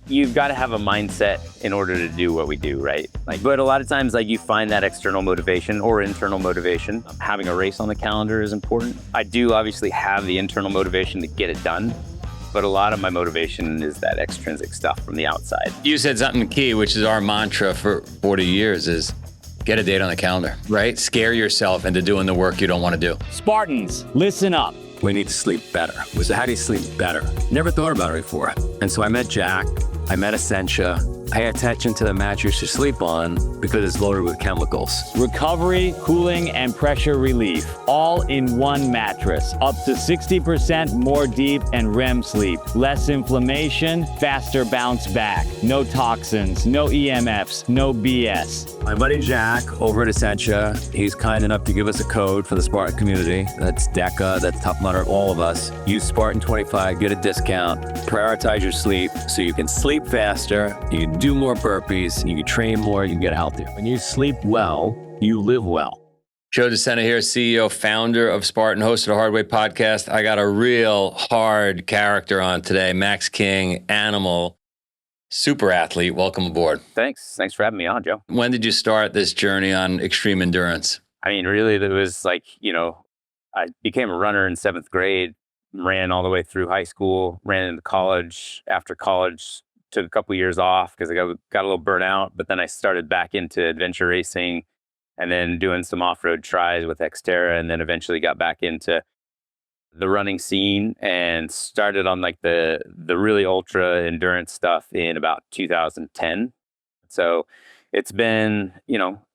you've got to have a mindset in order to do what we do, right? But a lot of times, you find that external motivation or internal motivation. Having a race on the calendar is important. I do obviously have the internal motivation to get it done, but a lot of my motivation is that extrinsic stuff from the outside. You said something key, which is our mantra for 40 years, is get a date on the calendar, right? Scare yourself into doing the work you don't want to do. Spartans, listen up. We need to sleep better. So how do you sleep better? Never thought about it before. And so I met Jack, I met Essentia. Pay attention to the mattress you sleep on because it's loaded with chemicals. Recovery, cooling, and pressure relief, all in one mattress. Up to 60% more deep and REM sleep. Less inflammation, faster bounce back. No toxins, no EMFs, no BS. My buddy Jack over at Essentia, he's kind enough to give us a code for the Spartan community. That's DECA, that's Tough Mudder, all of us. Use Spartan25, get a discount. Prioritize your sleep so you can sleep faster, you can do more burpees, you can train more, you can get healthier. When you sleep well, you live well. Joe De Sena here, CEO, founder of Spartan, host of the Hard Way podcast. I got a real hard character on today, Max King, animal, super athlete. Welcome aboard. Thanks for having me on, Joe. When did you start this journey on extreme endurance? I mean, really, it was I became a runner in 7th grade, ran all the way through high school, ran into college. After college, took a couple years off because I got a little burnt out, but then I started back into adventure racing and then doing some off-road tries with Xterra, and then eventually got back into the running scene and started on the really ultra endurance stuff in about 2010. So it's been,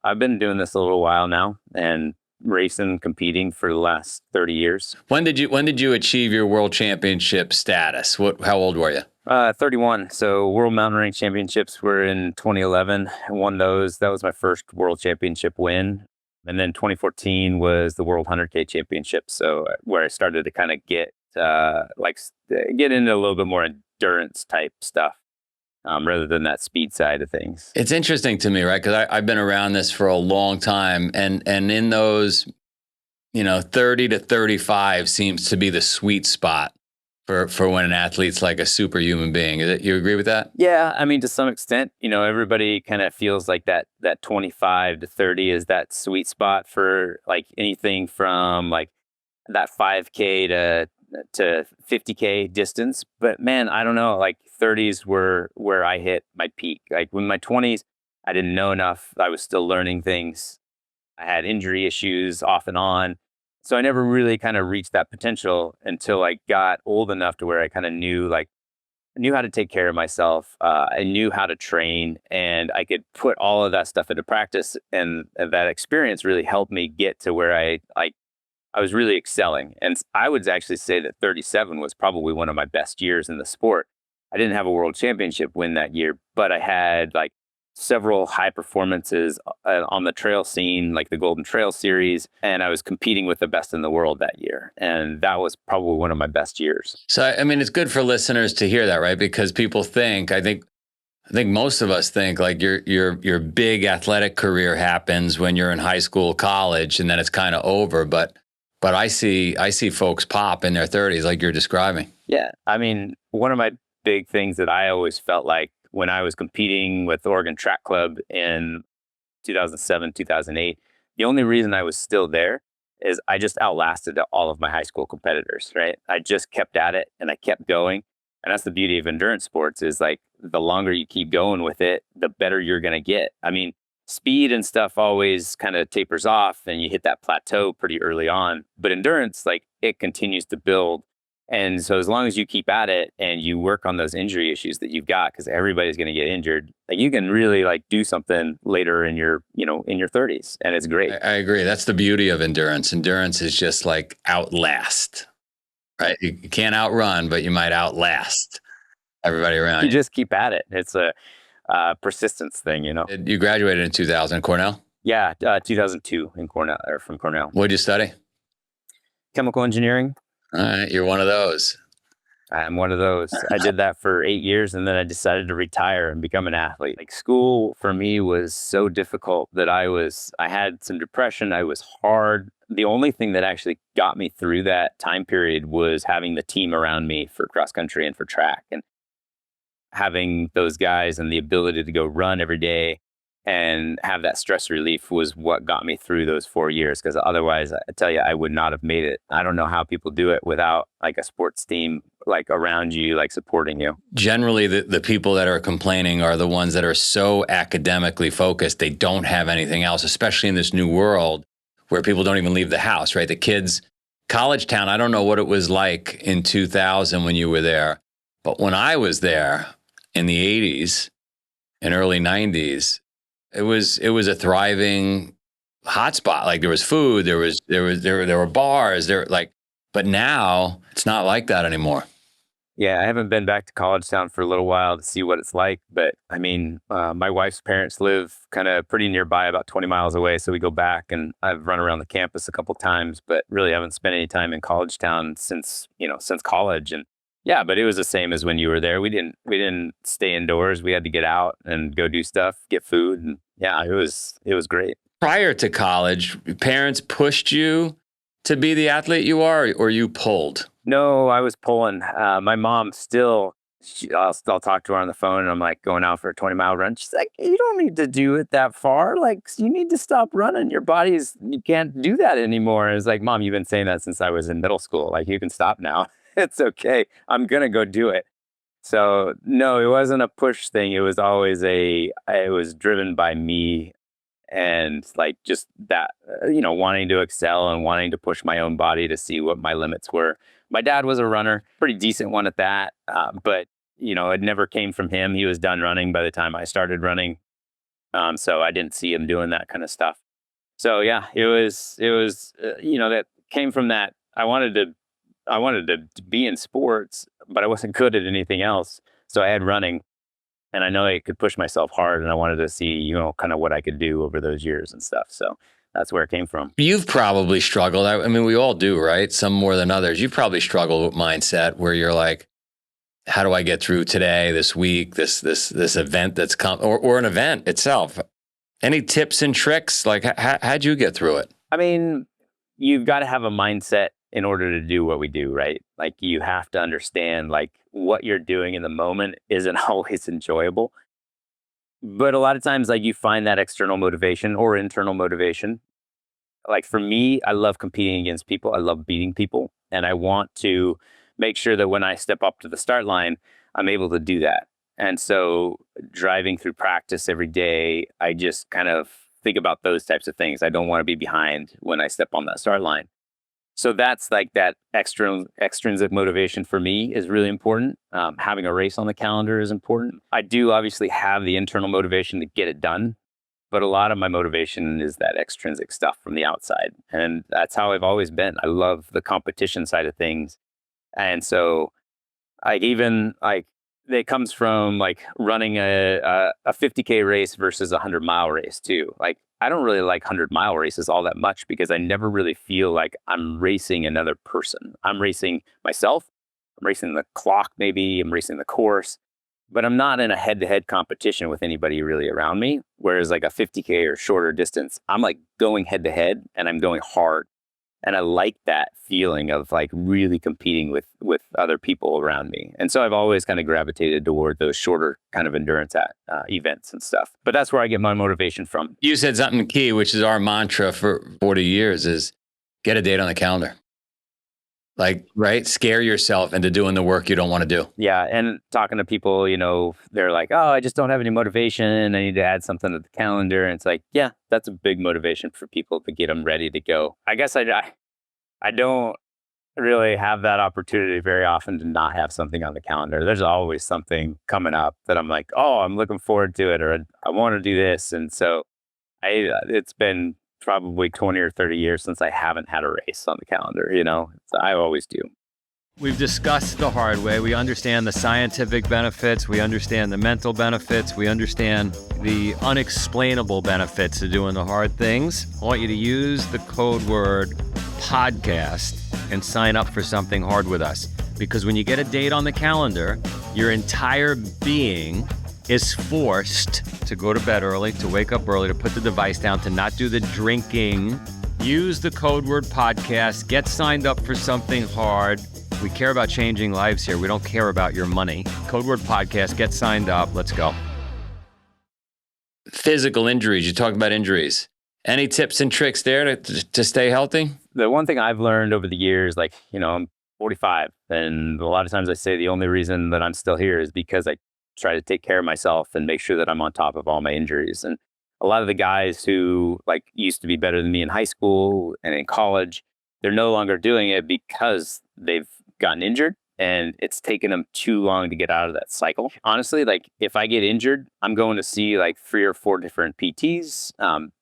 I've been doing this a little while now and racing, competing for the last 30 years. When did you achieve your world championship status? How old were you? 31. So World Mountain Range Championships were in 2011. I won those. That was my first World Championship win. And then 2014 was the World 100K Championship. So where I started to kind of get into a little bit more endurance type stuff rather than that speed side of things. It's interesting to me, right? Because I've been around this for a long time, and in those, 30 to 35 seems to be the sweet spot for when an athlete's like a superhuman being. You agree with that? Yeah, I mean, to some extent, everybody kind of feels like that 25 to 30 is that sweet spot for anything from that 5K to 50K distance. But man, I don't know, 30s were where I hit my peak. When my 20s, I didn't know enough. I was still learning things. I had injury issues off and on. So I never really kind of reached that potential until I got old enough to where I kind of knew how to take care of myself. I knew how to train, and I could put all of that stuff into practice. And that experience really helped me get to where I was really excelling. And I would actually say that 37 was probably one of my best years in the sport. I didn't have a world championship win that year, but I had several high performances on the trail scene, like the Golden Trail Series, and I was competing with the best in the world that year. And that was probably one of my best years. So, I mean, it's good for listeners to hear that, right? Because people think, I think most of us think your big athletic career happens when you're in high school, college, and then it's kind of over. But I see folks pop in their 30s like you're describing. Yeah. I mean, one of my big things that I always felt like when I was competing with Oregon Track Club in 2007, 2008, the only reason I was still there is I just outlasted all of my high school competitors, right? I just kept at it and I kept going. And that's the beauty of endurance sports is the longer you keep going with it, the better you're going to get. I mean, speed and stuff always kind of tapers off and you hit that plateau pretty early on. But endurance, it continues to build. And so as long as you keep at it and you work on those injury issues that you've got, because everybody's going to get injured, you can really do something later in your 30s. And it's great. I agree. That's the beauty of endurance. Endurance is just outlast, right? You can't outrun, but you might outlast everybody around you. You just keep at it. It's a persistence thing, You graduated in 2000, Cornell? Yeah, 2002 in Cornell, or from Cornell. What did you study? Chemical engineering. All right, you're one of those. I'm one of those. I did that for 8 years, and then I decided to retire and become an athlete. School for me was so difficult that I had some depression. I was hard. The only thing that actually got me through that time period was having the team around me for cross country and for track. And having those guys and the ability to go run every day and have that stress relief was what got me through those 4 years. Because otherwise, I tell you, I would not have made it. I don't know how people do it without like a sports team like around you, like supporting you. Generally, the people that are complaining are the ones that are so academically focused, they don't have anything else, especially in this new world where people don't even leave the house, right? The kids, college town, I don't know what it was like in 2000 when you were there, but when I was there in the 80s and early 90s, it was a thriving hotspot. Like there was food, there were bars, but now it's not like that anymore. Yeah, I haven't been back to college town for a little while to see what it's like. But I mean, my wife's parents live kind of pretty nearby, about 20 miles away. So we go back, and I've run around the campus a couple times, but really haven't spent any time in college town since college. And yeah, but it was the same as when you were there. We didn't stay indoors. We had to get out and go do stuff, get food. And yeah, it was great. Prior to college, parents pushed you to be the athlete you are, or you pulled? No, I was pulling. My mom still, I'll talk to her on the phone, and I'm like going out for a 20-mile run. She's like, you don't need to do it that far. Like, you need to stop running. You can't do that anymore. It's like, Mom, you've been saying that since I was in middle school. Like, you can stop now. It's okay. I'm going to go do it. So no, it wasn't a push thing. It was always it was driven by me. And like just that, wanting to excel and wanting to push my own body to see what my limits were. My dad was a runner, pretty decent one at that. But, it never came from him. He was done running by the time I started running. So I didn't see him doing that kind of stuff. So yeah, it was, that came from that. I wanted to be in sports, but I wasn't good at anything else. So I had running. And I know I could push myself hard, and I wanted to see, kind of what I could do over those years and stuff. So that's where it came from. You've probably struggled. I mean, we all do, right? Some more than others. You've probably struggled with mindset where you're like, how do I get through today, this week, this event that's come, or an event itself? Any tips and tricks? Like, how'd you get through it? I mean, you've got to have a mindset in order to do what we do, right? Like, you have to understand, like, what you're doing in the moment isn't always enjoyable. But a lot of times, like, you find that external motivation or internal motivation. Like, for me, I love competing against people. I love beating people. And I want to make sure that when I step up to the start line, I'm able to do that. And so driving through practice every day, I just kind of think about those types of things. I don't want to be behind when I step on that start line. So that's like that extrinsic motivation for me is really important. Having a race on the calendar is important. I do obviously have the internal motivation to get it done, but a lot of my motivation is that extrinsic stuff from the outside. And that's how I've always been. I love the competition side of things. And so it comes from like running a 50K race versus a 100-mile race too. Like, I don't really like 100-mile races all that much because I never really feel like I'm racing another person. I'm racing myself. I'm racing the clock, maybe. I'm racing the course. But I'm not in a head-to-head competition with anybody really around me. Whereas like a 50K or shorter distance, I'm like going head-to-head and I'm going hard. And I like that feeling of like really competing with other people around me. And so I've always kind of gravitated toward those shorter kind of endurance events and stuff. But that's where I get my motivation from. You said something key, which is our mantra for 40 years, is get a date on the calendar. Like, right? Scare yourself into doing the work you don't want to do. Yeah. And talking to people, they're like, oh, I just don't have any motivation. I need to add something to the calendar. And it's like, yeah, that's a big motivation for people to get them ready to go. I guess I don't really have that opportunity very often to not have something on the calendar. There's always something coming up that I'm like, oh, I'm looking forward to it, or I want to do this. And so it's been probably 20 or 30 years since I haven't had a race on the calendar, So I always do. We've discussed the hard way. We understand the scientific benefits. We understand the mental benefits. We understand the unexplainable benefits of doing the hard things. I want you to use the code word podcast and sign up for something hard with us. Because when you get a date on the calendar, your entire being is forced to go to bed early, to wake up early, to put the device down, to not do the drinking. Use the code word podcast, get signed up for something hard, We care about changing lives here. We don't care about your money. Code Word Podcast. Get signed up. Let's go. Physical injuries. You talked about injuries. Any tips and tricks there to stay healthy? The one thing I've learned over the years, like, I'm 45, and a lot of times I say the only reason that I'm still here is because I try to take care of myself and make sure that I'm on top of all my injuries. And a lot of the guys who like used to be better than me in high school and in college, they're no longer doing it because they've gotten injured and it's taken them too long to get out of that cycle. Honestly, like if I get injured, I'm going to see like 3 or 4 different PTs,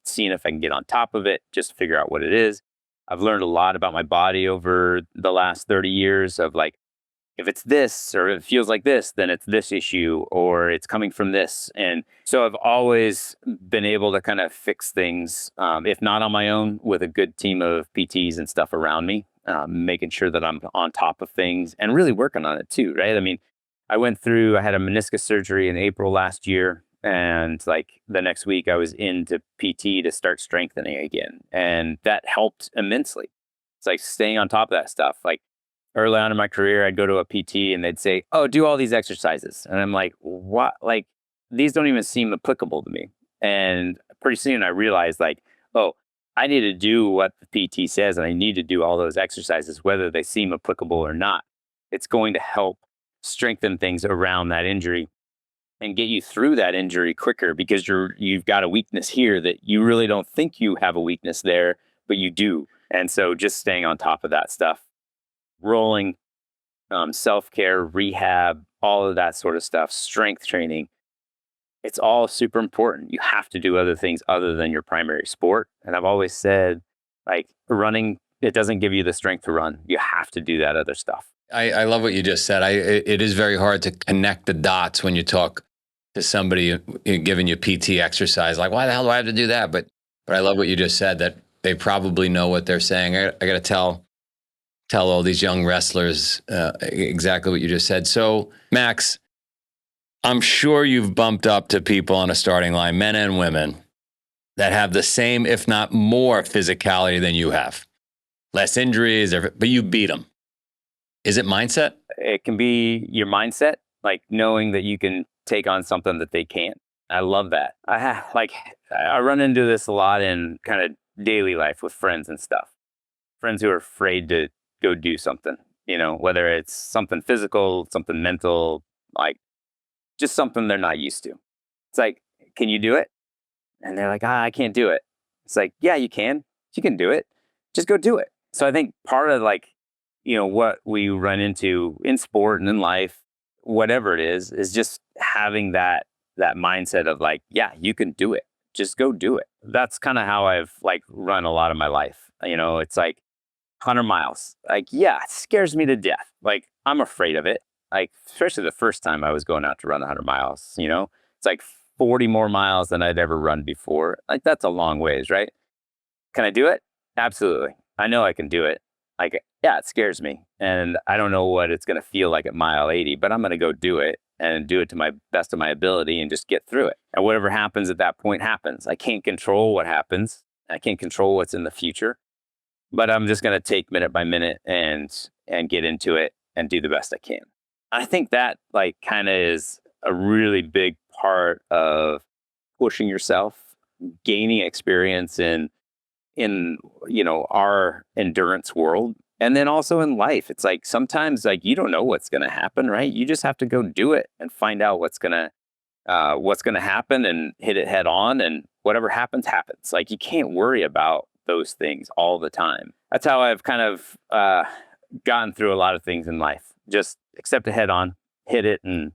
seeing if I can get on top of it, just to figure out what it is. I've learned a lot about my body over the last 30 years of like, if it's this or it feels like this, then it's this issue or it's coming from this. And so I've always been able to kind of fix things, if not on my own, with a good team of PTs and stuff around me, making sure that I'm on top of things and really working on it too, right? I mean, I had a meniscus surgery in April last year. And like the next week, I was into PT to start strengthening again. And that helped immensely. It's like staying on top of that stuff. Like, early on in my career, I'd go to a PT and they'd say, "Oh, do all these exercises." And I'm like, "What? Like, these don't even seem applicable to me." And pretty soon I realized, like, oh, I need to do what the PT says and I need to do all those exercises, whether they seem applicable or not. It's going to help strengthen things around that injury and get you through that injury quicker because you've got a weakness here that you really don't think you have a weakness there, but you do. And so just staying on top of that stuff, rolling, self-care, rehab, all of that sort of stuff, strength training. It's all super important. You have to do other things other than your primary sport. And I've always said, like, running, it doesn't give you the strength to run. You have to do that other stuff. I love what you just said. It is very hard to connect the dots when you talk to somebody giving you PT exercise. Like, why the hell do I have to do that? But I love what you just said, that they probably know what they're saying. I got to tell all these young wrestlers exactly what you just said. So, Max, I'm sure you've bumped up to people on a starting line, men and women, that have the same, if not more, physicality than you have. Less injuries, but you beat them. Is it mindset? It can be your mindset, like knowing that you can take on something that they can't. I love that. I run into this a lot in kind of daily life with friends and stuff. Friends who are afraid to go do something, whether it's something physical, something mental, like just something they're not used to. It's like, can you do it? And they're like, I can't do it. It's like, yeah, you can. You can do it. Just go do it. So I think part of like, what we run into in sport and in life, whatever it is just having that mindset of like, yeah, you can do it. Just go do it. That's kind of how I've like run a lot of my life. It's like 100 miles. Like, yeah, it scares me to death. Like, I'm afraid of it. Like, especially the first time I was going out to run 100 miles, it's like 40 more miles than I'd ever run before. Like, that's a long ways, right? Can I do it? Absolutely. I know I can do it. Like, yeah, it scares me. And I don't know what it's going to feel like at mile 80, but I'm going to go do it and do it to my best of my ability and just get through it. And whatever happens at that point happens. I can't control what happens. I can't control what's in the future, but I'm just going to take minute by minute and get into it and do the best I can. I think that like kind of is a really big part of pushing yourself, gaining experience in our endurance world. And then also in life, it's like sometimes like you don't know what's going to happen, right? You just have to go do it and find out what's going to happen and hit it head on, and whatever happens happens. Like you can't worry about those things all the time. That's how I've kind of gotten through a lot of things in life. Just accept it head on, hit it, and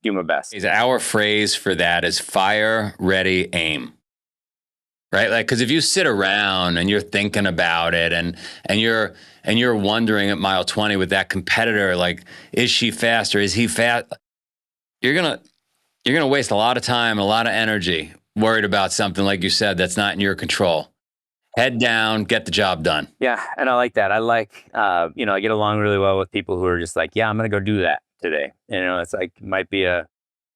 do my best. Our phrase for that is fire, ready, aim. Right? Like, because if you sit around and you're thinking about it and you're wondering at mile 20 with that competitor, like, is she fast or is he fast? You're gonna waste a lot of time, a lot of energy worried about something, like you said, that's not in your control. Head down, get the job done. Yeah, and I like that. I like, I get along really well with people who are just like, yeah, I'm going to go do that today. It's like, it might be a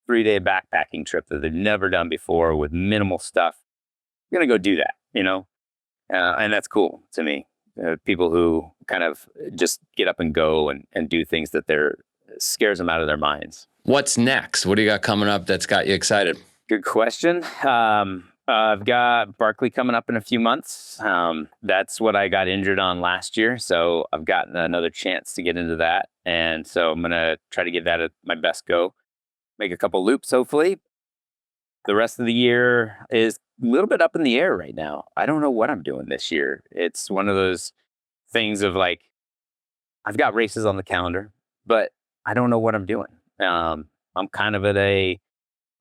3-day backpacking trip that they've never done before with minimal stuff. I'm going to go do that, and that's cool to me. people who kind of just get up and go and do things that scares them out of their minds. What's next? What do you got coming up that's got you excited? Good question. I've got Barkley coming up in a few months. That's what I got injured on last year. So I've gotten another chance to get into that. And so I'm going to try to give that my best go. Make a couple loops, hopefully. The rest of the year is a little bit up in the air right now. I don't know what I'm doing this year. It's one of those things of like, I've got races on the calendar, but I don't know what I'm doing. I'm kind of at a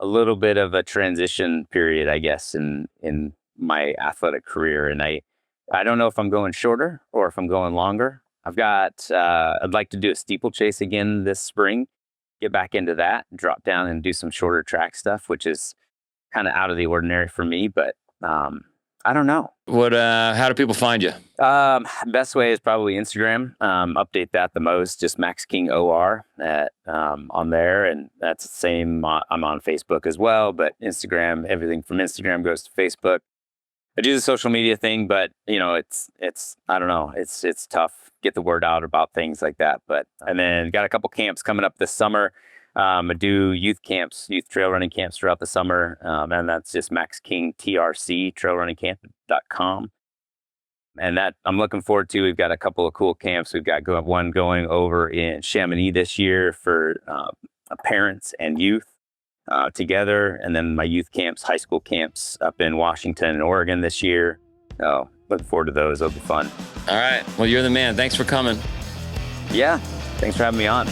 little bit of a transition period, I guess, in my athletic career. And I don't know if I'm going shorter or if I'm going longer. I'd like to do a steeplechase again this spring, get back into that, drop down and do some shorter track stuff, which is kind of out of the ordinary for me, but I don't know. How do people find you? Best way is probably Instagram. Update that the most, just Max King OR on there. And that's the same. I'm on Facebook as well, but Instagram, everything from Instagram goes to Facebook. I do the social media thing, but it's I don't know. It's tough. Get the word out about things like that. And then got a couple camps coming up this summer. I do youth trail running camps throughout the summer. And that's just Max King TRC, trailrunningcamp.com. And that I'm looking forward to. We've got a couple of cool camps. We've got one going over in Chamonix this year for parents and youth together. And then my youth camps, high school camps up in Washington and Oregon this year. So looking forward to those. They'll be fun. All right. Well, you're the man. Thanks for coming. Yeah. Thanks for having me on.